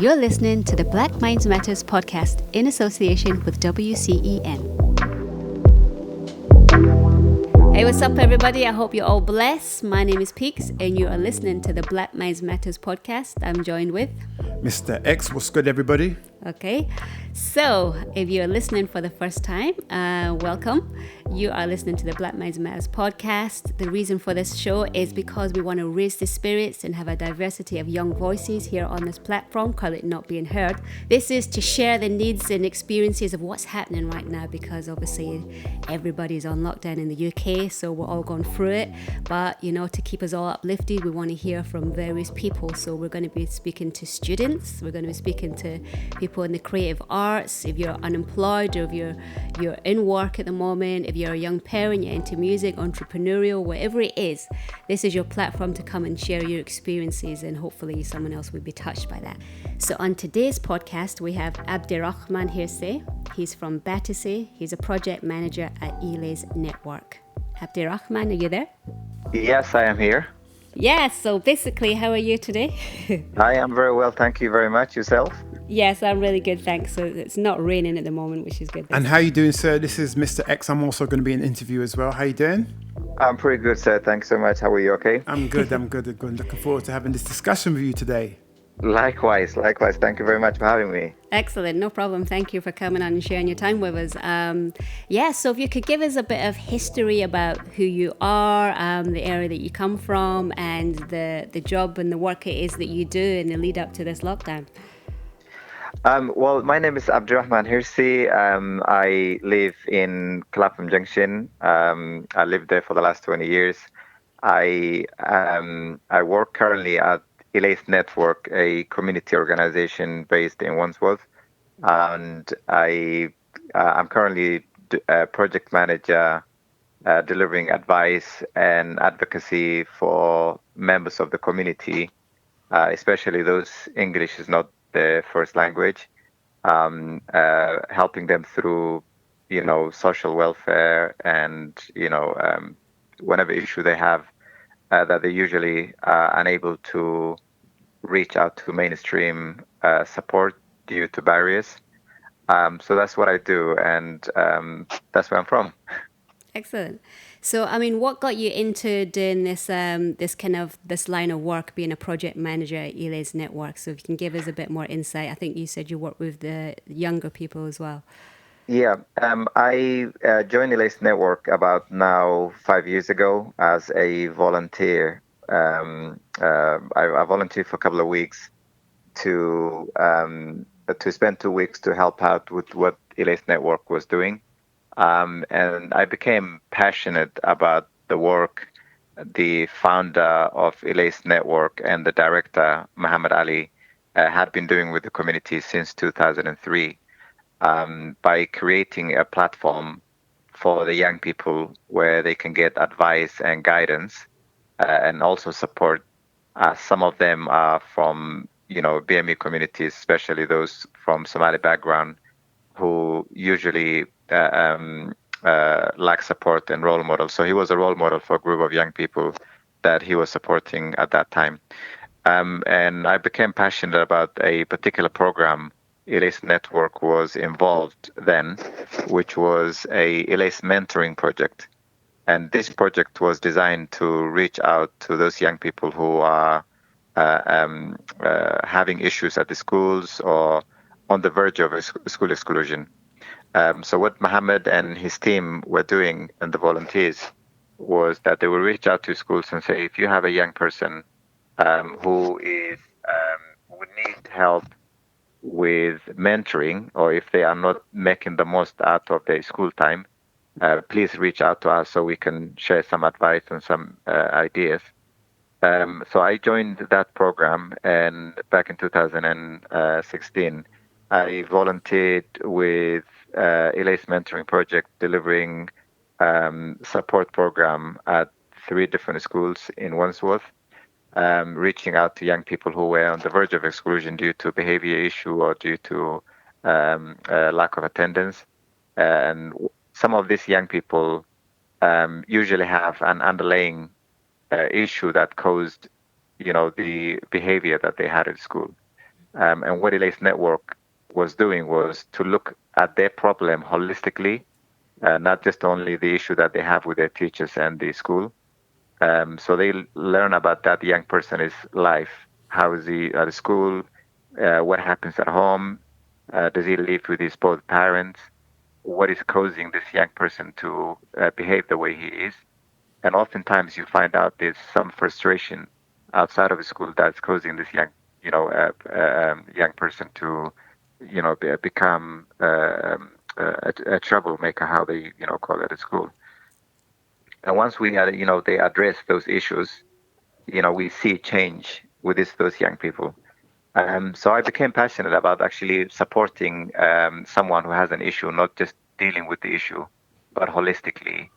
You're listening to the Black Minds Matters podcast in association with WCEN. Hey, what's up, everybody? I hope you're all blessed. My name is Peaks, and you are listening to the Black Minds Matters podcast. I'm joined with Mr. X. What's good, everybody? Okay, so if you're listening for the first time, welcome. You are listening to the Black Minds Matters podcast. The reason for this show is because we want to raise the spirits and have a diversity of young voices here on this platform, currently not being heard. This is to share the needs and experiences of what's happening right now, because obviously everybody's on lockdown in the UK, so we're all going through it. But, you know, to keep us all uplifted, we want to hear from various people. So we're going to be speaking to students, we're going to be speaking to people in the creative arts. If you're unemployed, or if you're in work at the moment, if you're a young parent, you're into music, entrepreneurial, whatever it is, this is your platform to come and share your experiences, and hopefully someone else will be touched by that. So on today's podcast, we have Abdirahman Xirsi. He's from Battersea. He's a project manager at Elays Network. Abdirahman, are you there? Yes, I am here. Yes, so basically, how are you today? I am very well, thank you very much. Yourself? Yes, I'm really good, thanks. So it's not raining at the moment, which is good. And how you doing, sir? This is Mr. X. I'm also going to be in an interview as well. How you doing? I'm pretty good, sir. Thanks so much. How are you? Okay? I'm good. Looking forward to having this discussion with you today. Likewise. Thank you very much for having me. Excellent, no problem. Thank you for coming on and sharing your time with us. So if you could give us a bit of history about who you are, the area that you come from, and the job and the work it is that you do in the lead up to this lockdown. Well, my name is Abdirahman Xirsi. I live in Clapham Junction. I lived there for the last 20 years. I work currently at Elays Network, a community organization based in Wandsworth, and I'm currently a project manager, delivering advice and advocacy for members of the community, especially those English is not their first language, helping them through, social welfare and, whatever issue they have that they usually are unable to reach out to mainstream support due to barriers. So that's what I do, and that's where I'm from. Excellent. So, I mean, what got you into doing this this line of work, being a project manager at Elays Network? So if you can give us a bit more insight. I think you said you work with the younger people as well. Yeah, I joined Elays Network about now 5 years ago as a volunteer. I volunteered for a couple of weeks to spend 2 weeks to help out with what Elays Network was doing. And I became passionate about the work the founder of Elays Network and the director, Muhammad Ali, had been doing with the community since 2003, by creating a platform for the young people where they can get advice and guidance, and also support. Some of them are from, BME communities, especially those from Somali background, who usually lack support and role models. So he was a role model for a group of young people that he was supporting at that time. And I became passionate about a particular program Elays Network was involved then, which was a Elays mentoring project. And this project was designed to reach out to those young people who are having issues at the schools or on the verge of school exclusion. So what Mohammed and his team were doing, and the volunteers, was that they would reach out to schools and say, if you have a young person who would need help with mentoring, or if they are not making the most out of their school time, please reach out to us so we can share some advice and some ideas. So I joined that program, and back in 2016, I volunteered with Elays Mentoring Project, delivering support program at 3 different schools in Wandsworth, reaching out to young people who were on the verge of exclusion due to behavior issue or due to lack of attendance. And some of these young people usually have an underlying issue that caused, the behavior that they had at school. And what Elays Network was doing was to look at their problem holistically, not just only the issue that they have with their teachers and the school. So they learn about that young person's life. How is he at school? What happens at home? Does he live with his both parents? What is causing this young person to behave the way he is? And oftentimes you find out there's some frustration outside of school that's causing this young person to, become a troublemaker, how they, call it at school. And once they address those issues, we see change with those young people. So I became passionate about actually supporting someone who has an issue, not just dealing with the issue, but holistically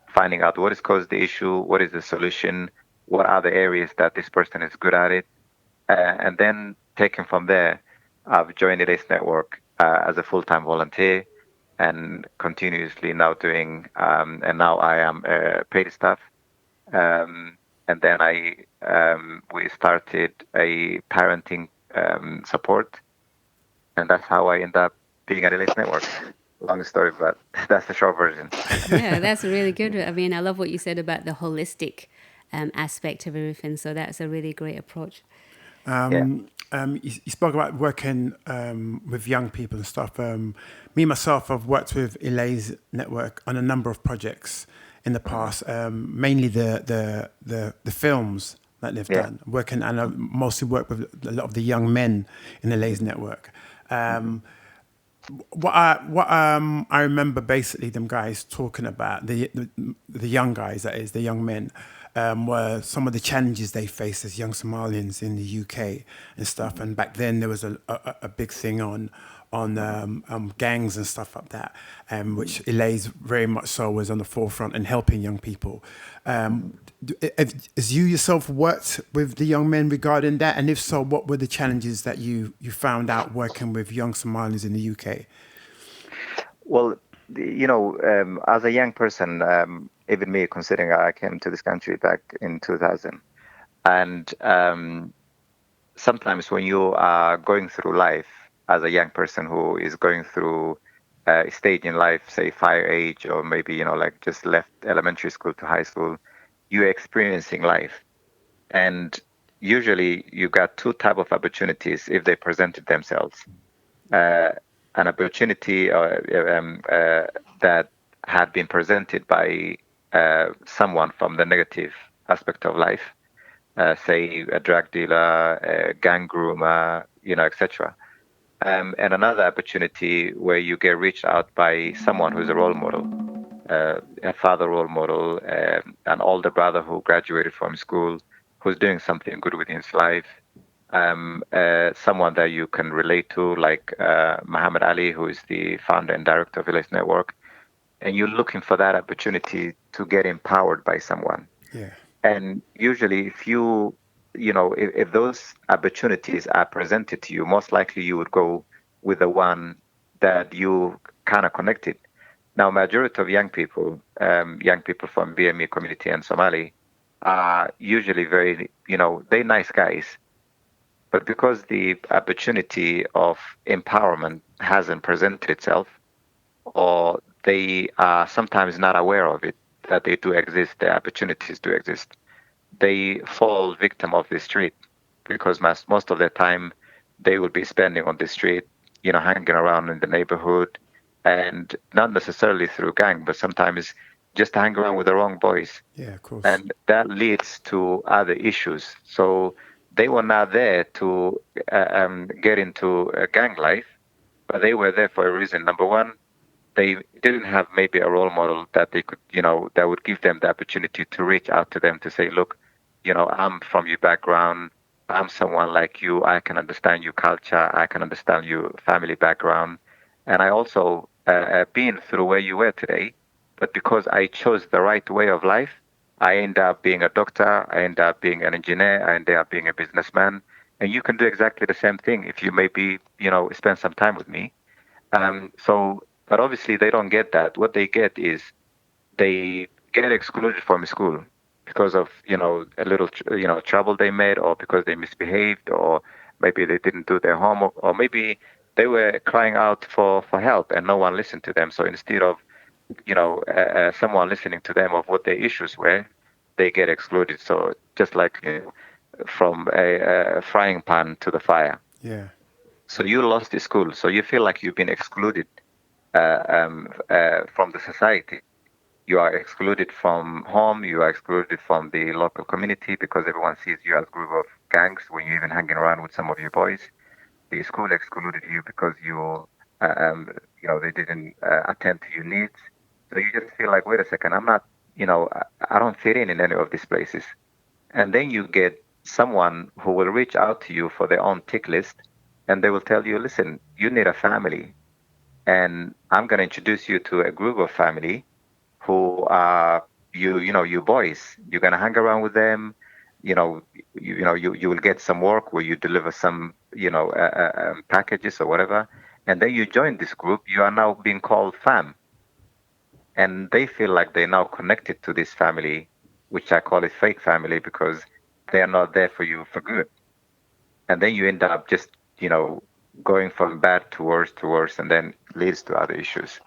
finding out what has caused the issue, what is the solution, what are the areas that this person is good at it, and then taking from there, I've joined the Elays Network as a full-time volunteer and continuously now doing, and now I am paid staff. And then we started a parenting support, and that's how I ended up being at Elays Network. Long story, but that's the short version. Yeah, that's really good. I mean, I love what you said about the holistic aspect of everything. So that's a really great approach. Yeah. You spoke about working with young people and stuff. Me myself, I've worked with Elays Network on a number of projects in the past, mainly the films that they've Yeah. done. Working, and I mostly work with a lot of the young men in the Elays Network. What I remember basically them guys talking about the young guys, that is the young men, were some of the challenges they faced as young Somalians in the UK and stuff. And back then there was a big thing on gangs and stuff like that, which Elays very much so was on the forefront in helping young people. Has you yourself worked with the young men regarding that? And if so, what were the challenges that you found out working with young Somalis in the UK? Well, as a young person, even me, considering I came to this country back in 2000, and sometimes when you are going through life as a young person who is going through a stage in life, say fire age, or maybe, like just left elementary school to high school, you're experiencing life. And usually you got two type of opportunities if they presented themselves. Uh, an opportunity that had been presented by someone from the negative aspect of life, say a drug dealer, a gang groomer, etc. And another opportunity where you get reached out by someone who's a role model, a father role model, an older brother who graduated from school, who's doing something good with his life, someone that you can relate to, like Muhammad Ali, who is the founder and director of Elays Network, and you're looking for that opportunity to get empowered by someone. Yeah. And usually, if those opportunities are presented to you, most likely you would go with the one that you kind of connected. Now, majority of young people from BME community and Somali are usually very, they're nice guys, but because the opportunity of empowerment hasn't presented itself, or they are sometimes not aware of it, that they do exist, the opportunities do exist, they fall victim of the street because most of the time they will be spending on the street, hanging around in the neighborhood, and not necessarily through gang, but sometimes just hang around with the wrong boys, Yeah, of course. and that leads to other issues. So they were not there to get into a gang life, but they were there for a reason. Number one, they didn't have maybe a role model that they could, that would give them the opportunity to reach out to them to say, look, I'm from your background. I'm someone like you. I can understand your culture. I can understand your family background. And I also been through where you were today. But because I chose the right way of life, I end up being a doctor. I end up being an engineer. I end up being a businessman. And you can do exactly the same thing if you maybe, spend some time with me. But obviously they don't get that. What they get is they get excluded from school because of a little trouble they made, or because they misbehaved, or maybe they didn't do their homework, or maybe they were crying out for help and no one listened to them. So instead of someone listening to them of what their issues were, they get excluded. So just like from a frying pan to the fire. Yeah. So you lost the school. So you feel like you've been excluded from the society. You are excluded from home. You are excluded from the local community because everyone sees you as a group of gangs when you're even hanging around with some of your boys. The school excluded you because they didn't attend to your needs. So you just feel like, wait a second, I'm not, I don't fit in any of these places. And then you get someone who will reach out to you for their own tick list, and they will tell you, listen, you need a family, and I'm going to introduce you to a group of family who are you boys. You're going to hang around with them. You will get some work where you deliver some packages or whatever, and then you join this group. You are now being called fam, and they feel like they're now connected to this family, which I call it fake family because they are not there for you for good. And then you end up just going from bad to worse, and then leads to other issues.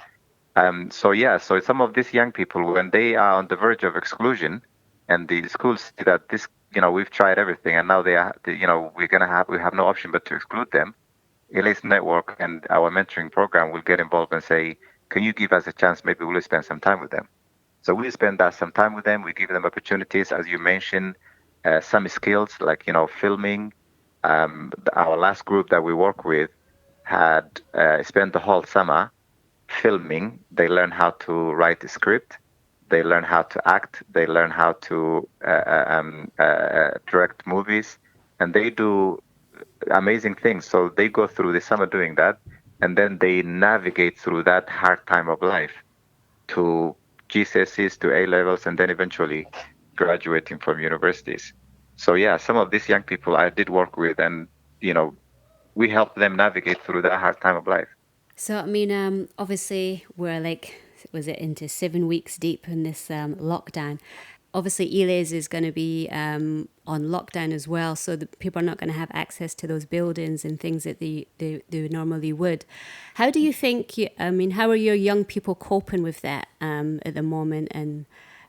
So some of these young people, when they are on the verge of exclusion, and the schools see that this, we've tried everything, and now we have no option but to exclude them. Elays Network and our mentoring program will get involved and say, can you give us a chance? Maybe we'll spend some time with them. So we spend that some time with them. We give them opportunities, as you mentioned, some skills like filming. Our last group that we work with had spent the whole summer filming. They learn how to write a script. They learn how to act. They learn how to direct movies, and they do amazing things. So they go through the summer doing that, and then they navigate through that hard time of life to GCSEs, to A levels, and then eventually graduating from universities. So yeah, some of these young people I did work with, and you know, we helped them navigate through that hard time of life. So, I mean, obviously, we're like, was it into 7 weeks deep in this lockdown? Obviously, Elays is going to be on lockdown as well, so the people are not going to have access to those buildings and things that they normally would. How do you think, I mean, how are your young people coping with that at the moment? And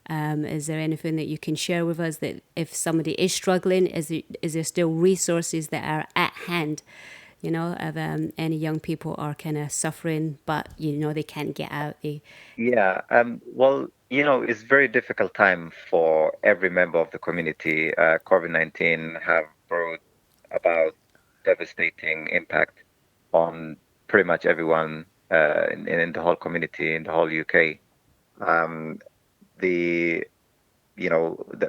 is there anything that you can share with us that if somebody is struggling, is there still resources that are at hand? Of any young people are kind of suffering, but they can't get out. Yeah, well, it's very difficult time for every member of the community. COVID-19 have brought about devastating impact on pretty much everyone in the whole community, in the whole UK. Um, the,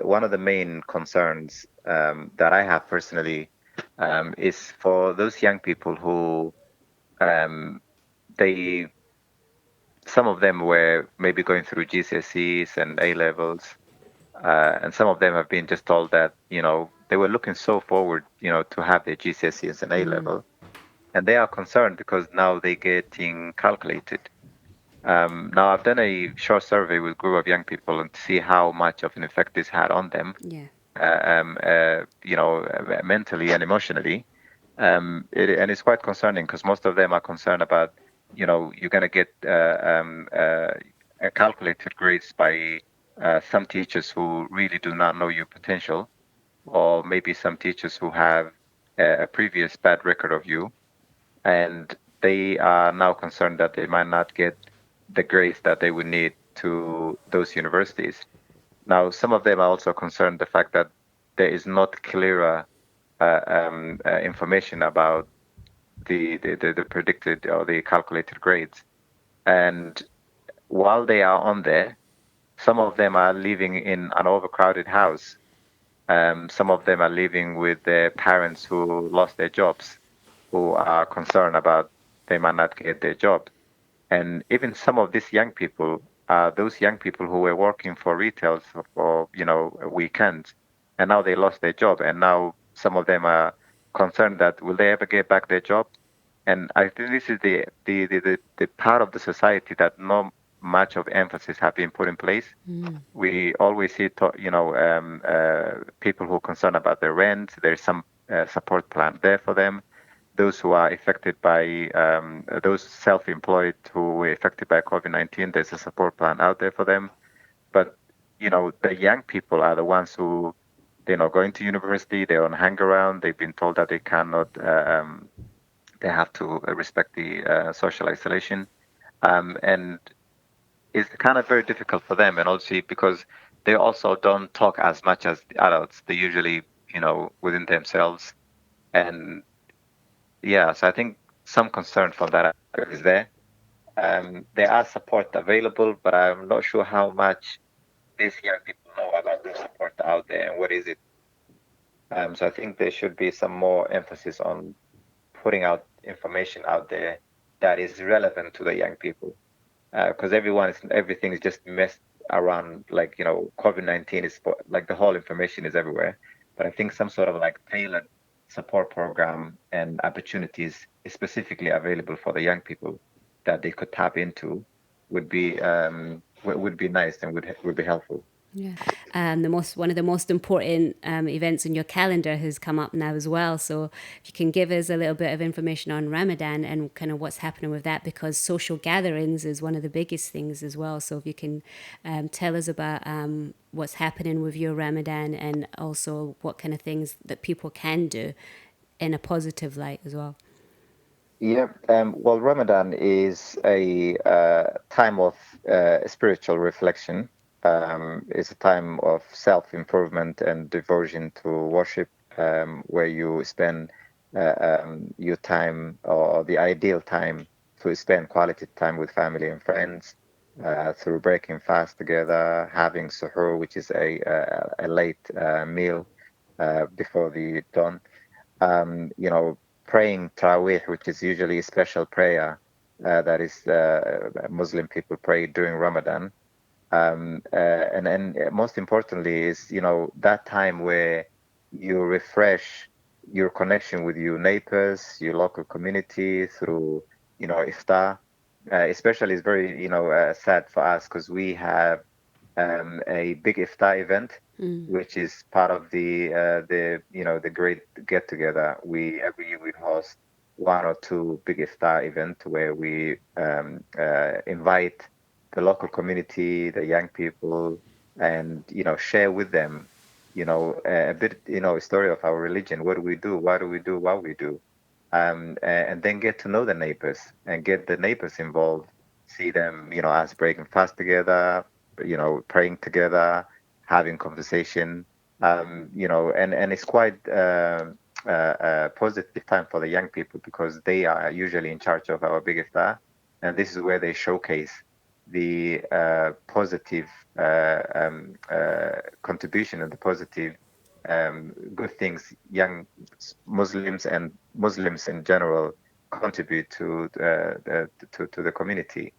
one of the main concerns that I have personally is for those young people who um, they some of them were maybe going through GCSEs and A levels, and some of them have been just told that they were looking so forward to have their GCSEs and A level, and they are concerned because now they're getting calculated. Now I've done a short survey with a group of young people and to see how much of an effect this had on them, Yeah. mentally and emotionally. And it's quite concerning because most of them are concerned about, you're going to get calculated grades by some teachers who really do not know your potential, or maybe some teachers who have a previous bad record of you, and they are now concerned that they might not get the grades that they would need to those universities. Now, some of them are also concerned the fact that there is not clearer information about the predicted or the calculated grades. And while they are on there, some of them are living in an overcrowded house. Some of them are living with their parents who lost their jobs, who are concerned about they might not get their job. And even some of these young people are those young people who were working for retails for weekends, and now they lost their job, and now some of them are concerned that will they ever get back their job. And I think this is the part of the society that not much of emphasis have been put in place. We always see people who are concerned about their rent. There's some support plan there for them. Those who are affected by those self-employed who were affected by COVID-19, there's a support plan out there for them. But the young people are the ones who they're not going to university. They're on hang around. They've been told that they cannot. They have to respect the social isolation, and it's kind of very difficult for them. And also because they also don't talk as much as the adults. They usually, within themselves. And yeah, so I think some concern from that aspect is there. There are support available, but I'm not sure how much these young people know about the support out there and what is it. So I think there should be some more emphasis on putting out information out there that is relevant to the young people. Because everything is just messed around. Like COVID-19 is like the whole information is everywhere. But I think some sort of like tailored support program and opportunities specifically available for the young people that they could tap into would be nice and would be helpful. Yeah. The most one of the most important events in your calendar has come up now as well. So if you can give us a little bit of information on Ramadan and kind of what's happening with that, because social gatherings is one of the biggest things as well. So if you can tell us about what's happening with your Ramadan and also what kind of things that people can do in a positive light as well. Yeah, well, Ramadan is a time of spiritual reflection. It's a time of self-improvement and devotion to worship, where you spend your time or the ideal time to spend quality time with family and friends through breaking fast together, having suhoor, which is a late meal before the dawn, praying Taraweeh, which is usually a special prayer that is Muslim people pray during Ramadan. And most importantly is, that time where you refresh your connection with your neighbors, your local community through, iftar. Especially, it's very, sad for us because we have a big iftar event, which is part of the great get together. We every year we host one or two big iftar event where we invite the local community, the young people, and share with them, a bit, a story of our religion. What do we do? Why do we do what we do? And then get to know the neighbors and get the neighbors involved. See them, us breaking fast together, praying together, having conversation, and it's quite a positive time for the young people because they are usually in charge of our big iftar, and this is where they showcase the positive contribution and the positive good things young Muslims and Muslims in general contribute to the community.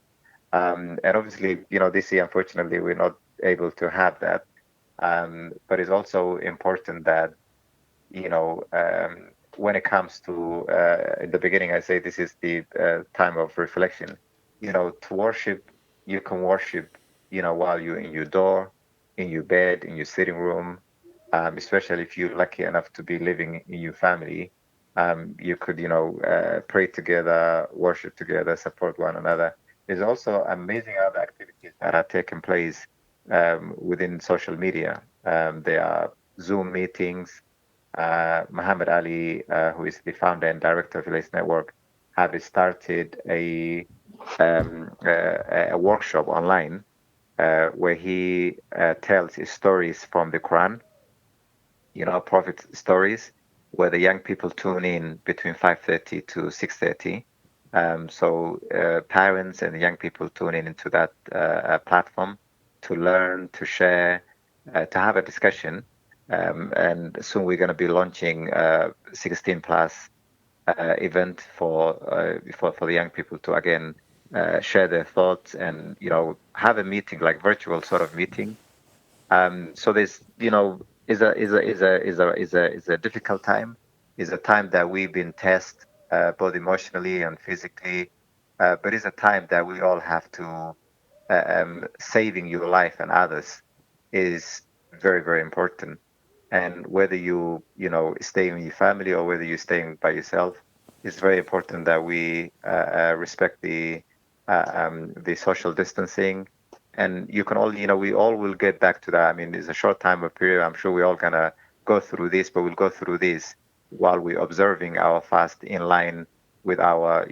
And obviously, this year, unfortunately, we're not able to have that. But it's also important that, when it comes to, in the beginning, I say this is the time of reflection. To worship, you can worship, while you're in your door, in your bed, in your sitting room, especially if you're lucky enough to be living in your family. You could, pray together, worship together, support one another. There's also amazing other activities that are taking place within social media. There are Zoom meetings. Muhammad Ali, who is the founder and director of Elays Network, have started a workshop online where he tells his stories from the Quran, prophet stories, where the young people tune in between 5:30 to 6:30. So parents and young people tune in into that platform to learn, to share, to have a discussion. And soon we're going to be launching 16 plus event for the young people to again share their thoughts and have a meeting like virtual sort of meeting. So there's, is a difficult time, is a time that we've been tested both emotionally and physically, but it's a time that we all have to saving your life and others is very, very important. And whether you stay in your family or whether you're staying by yourself, it's very important that we respect the social distancing. And you can all, we all will get back to that. I mean, it's a short time of period. I'm sure we're all gonna go through this, but we'll go through this while we're observing our fast in line with our,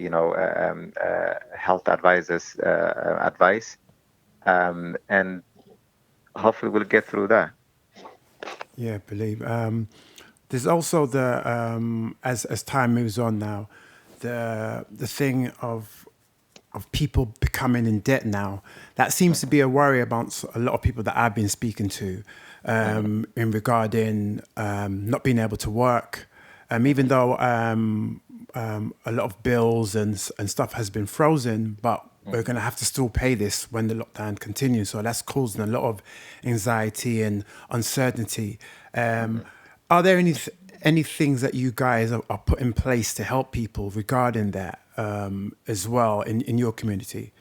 health advisors' advice. And hopefully we'll get through that. Yeah, believe. There's also the as time moves on now, the thing of people becoming in debt now. That seems to be a worry amongst a lot of people that I've been speaking to, in regarding not being able to work, even though a lot of bills and stuff has been frozen, but we're going to have to still pay this when the lockdown continues. So that's causing a lot of anxiety and uncertainty. Are there any things that you guys are put in place to help people regarding that, as well in your community?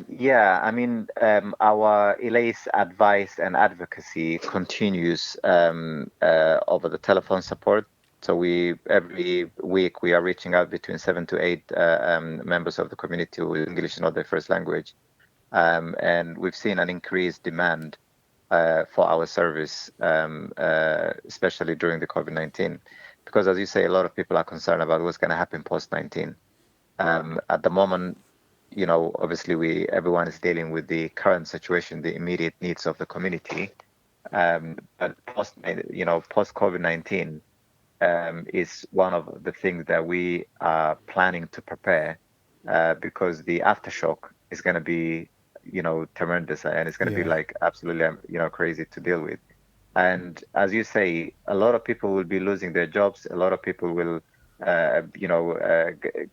Yeah, I mean, our Elays advice and advocacy continues over the telephone support. So we every week we are reaching out between 7 to 8 members of the community who English is not their first language, and we've seen an increased demand for our service, especially during the COVID-19, because as you say, a lot of people are concerned about what's going to happen post-19. At the moment, obviously everyone is dealing with the current situation, the immediate needs of the community. But post COVID-19 is one of the things that we are planning to prepare, because the aftershock is going to be, tremendous, and it's going to be Yeah, like absolutely, crazy to deal with. And as you say, a lot of people will be losing their jobs. A lot of people will,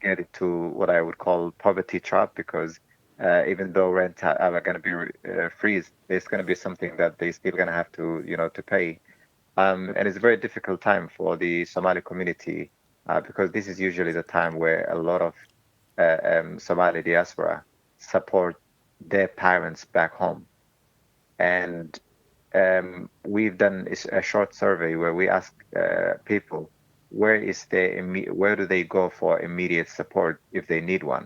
get into what I would call poverty trap, because even though rent are going to be freeze, there's going to be something that they still going to have to, to pay. And it's a very difficult time for the Somali community, because this is usually the time where a lot of Somali diaspora support their parents back home. And we've done a short survey where we ask people where do they go for immediate support if they need one,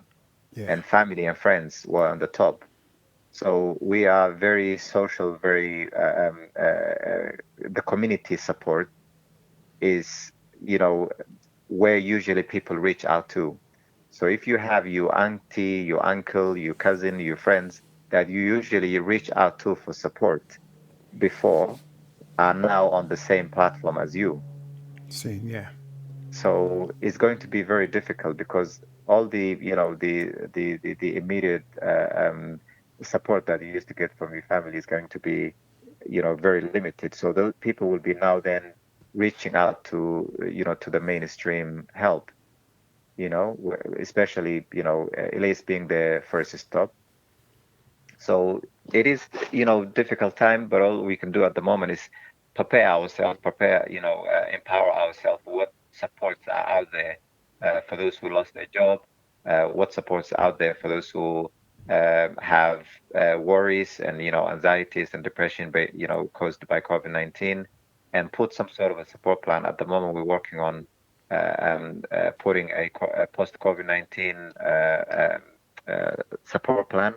yeah, and family and friends were on the top. So we are very social, very the community support is, you know, where usually people reach out to. So if you have your auntie, your uncle, your cousin, your friends that you usually reach out to for support before, are now on the same platform as you. see, yeah, So it's going to be very difficult, because all the, the immediate support that you used to get from your family is going to be, very limited. So those people will be now then reaching out to, to the mainstream help, especially, Elays being the first stop. So it is, difficult time, but all we can do at the moment is prepare ourselves, empower ourselves. What supports are out there for those who lost their job? What supports are out there for those who have worries and, anxieties and depression, caused by COVID-19, and put some sort of a support plan. At the moment, we're working on putting a post COVID-19 support plan,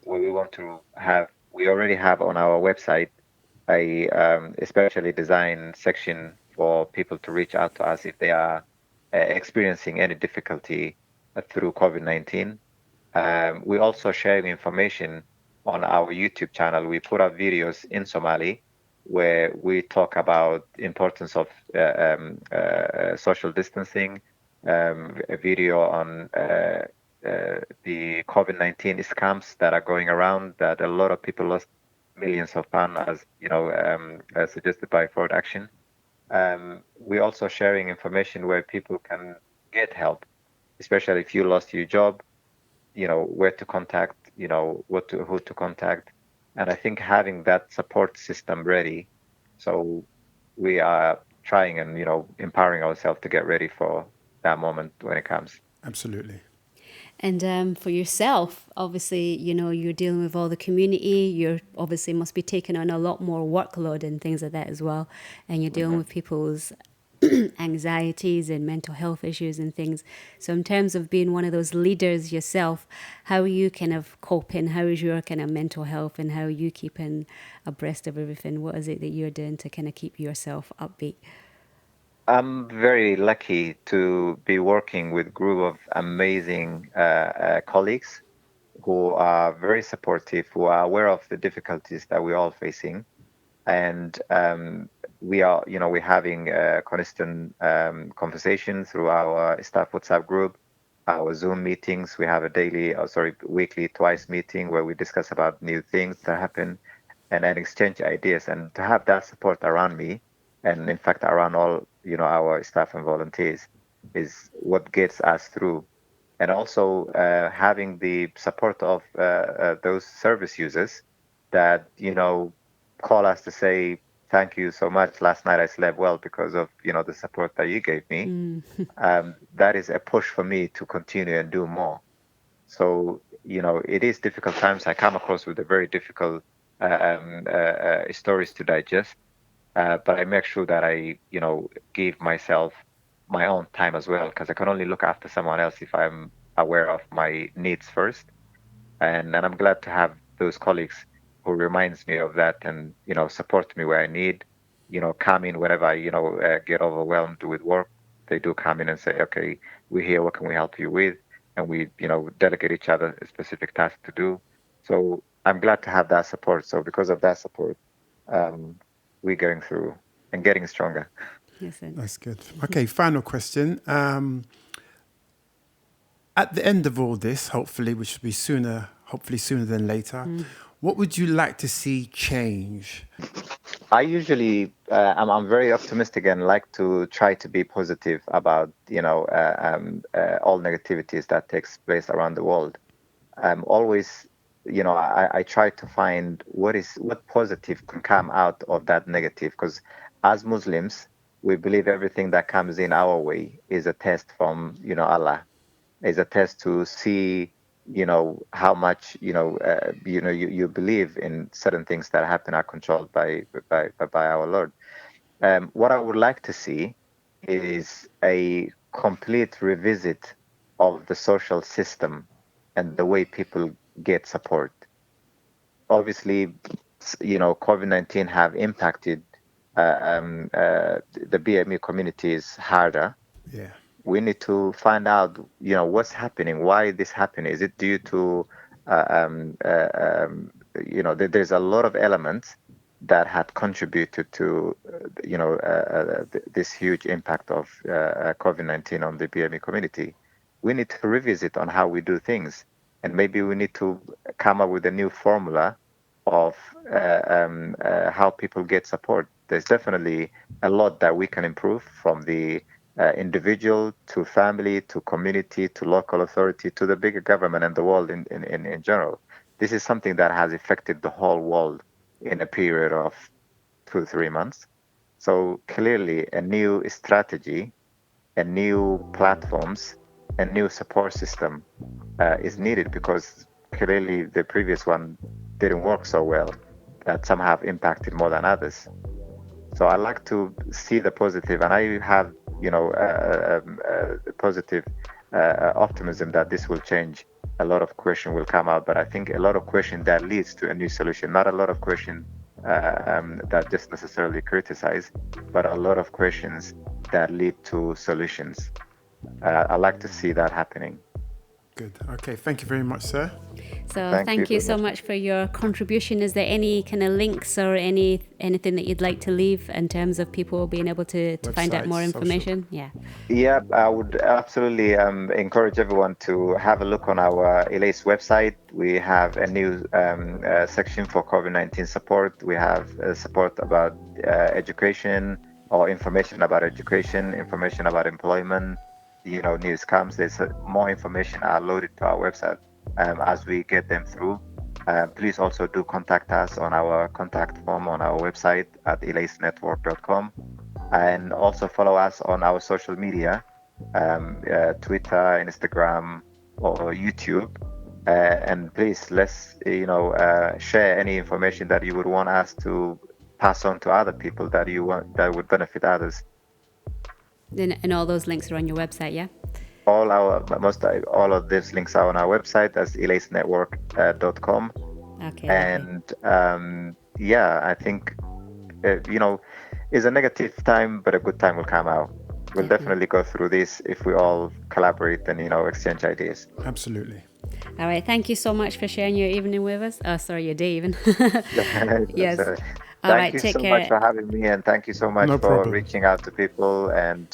where we want to have, we already have on our website a especially designed section for people to reach out to us if they are experiencing any difficulty through COVID-19. We also sharing information on our YouTube channel. We put up videos in Somali where we talk about importance of social distancing, a video on the COVID-19 scams that are going around, that a lot of people lost millions of pounds, as as suggested by fraud action. We're also sharing information where people can get help, especially if you lost your job, where to contact, who to contact. And I think having that support system ready, so we are trying and, empowering ourselves to get ready for that moment when it comes. absolutely. And for yourself, obviously, you're dealing with all the community. You're obviously must be taking on a lot more workload and things like that as well. And you're dealing with people's anxieties and mental health issues and things. So, in terms of being one of those leaders yourself, how are you kind of coping? How is your kind of mental health, and how are you keeping abreast of everything? What is it that you're doing to kind of keep yourself upbeat? I'm very lucky to be working with a group of amazing colleagues who are very supportive, who are aware of the difficulties that we're all facing. And we're having a constant conversation through our staff WhatsApp group, our Zoom meetings. We have a weekly, twice meeting where we discuss about new things that happen and exchange ideas. And to have that support around me, and in fact around all our staff and volunteers, is what gets us through. And also having the support of those service users that call us to say thank you so much. Last night I slept well because of the support that you gave me. That is a push for me to continue and do more. So it is difficult times. I come across with a very difficult stories to digest, but I make sure that I give myself my own time as well, because I can only look after someone else if I'm aware of my needs first. And I'm glad to have those colleagues who reminds me of that and support me where I need, come in whenever I get overwhelmed with work. They do come in and say, okay, we're here, what can we help you with? And we delegate each other a specific task to do. So I'm glad to have that support. So because of that support, um, we're going through and getting stronger. Yes, and That's good. Okay, final question. At the end of all this, hopefully, which will be hopefully sooner than later, what would you like to see change? I usually I'm very optimistic and like to try to be positive about all negativities that takes place around the world. Always I try to find what positive can come out of that negative, because as Muslims we believe everything that comes in our way is a test from Allah, is a test to see how much you believe in certain things that happen are controlled by our Lord. What I would like to see is a complete revisit of the social system and the way people get support. Obviously, COVID-19 have impacted the BME communities harder. Yeah. We need to find out, what's happening, why this happened. Is it due to, there's a lot of elements that had contributed to, this huge impact of COVID-19 on the BME community. We need to revisit on how we do things, and maybe we need to come up with a new formula of how people get support. There's definitely a lot that we can improve, from the individual to family to community to local authority to the bigger government and the world in general. This is something that has affected the whole world in a period of 2 3 months. So clearly a new strategy, a new platforms, a new support system is needed, because clearly the previous one didn't work so well, that some have impacted more than others. So I like to see the positive, and I have, positive optimism that this will change. A lot of question will come out, but I think a lot of question that leads to a new solution, not a lot of question that just necessarily criticize, but a lot of questions that lead to solutions. I like to see that happening. Good. Okay. Thank you very much, sir. so thank you very so much. much for your contribution. Is there any kind of links or anything that you'd like to leave in terms of people being able to find out Websites, more social. information? Yeah. Yeah, I would absolutely encourage everyone to have a look on our Elays website. We have a new section for COVID-19 support. We have support about education, or information about education, information about employment, news comes. There's more information are loaded to our website as we get them through. Please also do contact us on our contact form on our website at elaysnetwork.com. And also follow us on our social media, Twitter, Instagram, or YouTube. And please, let's share any information that you would want us to pass on to other people that you want that would benefit others. And all those links are on your website, yeah? All of these links are on our website. That's elaysnetwork.com. Okay. And I think it's a negative time, but a good time will come out. We'll definitely go through this if we all collaborate and exchange ideas. Absolutely. All right. Thank you so much for sharing your evening with us. Oh, sorry, your day even. Yes. All right. Thank you Take so care. much for having me, and thank you so much for problem. reaching out to people. And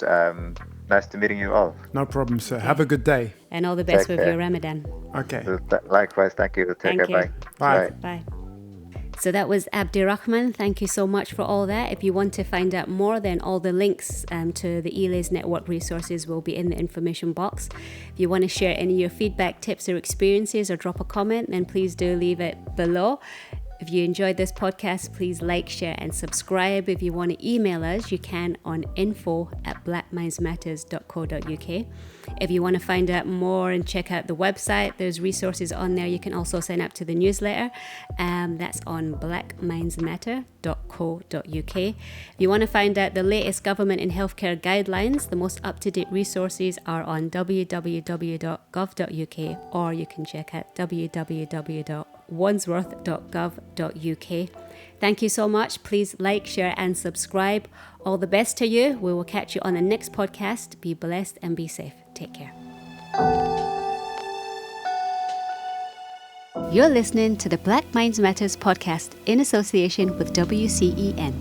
nice to meeting you all. No problem, sir. Have a good day. And all the best Take with care. your Ramadan. Okay. Likewise. Thank you. Take Thank care. you. Bye. Bye. So that was Abdirahman. Thank you so much for all that. If you want to find out more, then all the links to the Elays Network resources will be in the information box. If you want to share any of your feedback, tips, or experiences, or drop a comment, then please do leave it below. If you enjoyed this podcast, please like, share, and subscribe. If you want to email us, you can on info@blackmindsmatters.co.uk. If you want to find out more and check out the website, there's resources on there. You can also sign up to the newsletter. That's on blackmindsmatter.co.uk. If you want to find out the latest government and healthcare guidelines, the most up-to-date resources are on www.gov.uk, or you can check out www.wandsworth.gov.uk. Thank you so much. Please like, share, and subscribe. All the best to you. We will catch you on the next podcast. Be blessed and be safe. Take care. You're listening to the Black Minds Matters podcast in association with WCEN.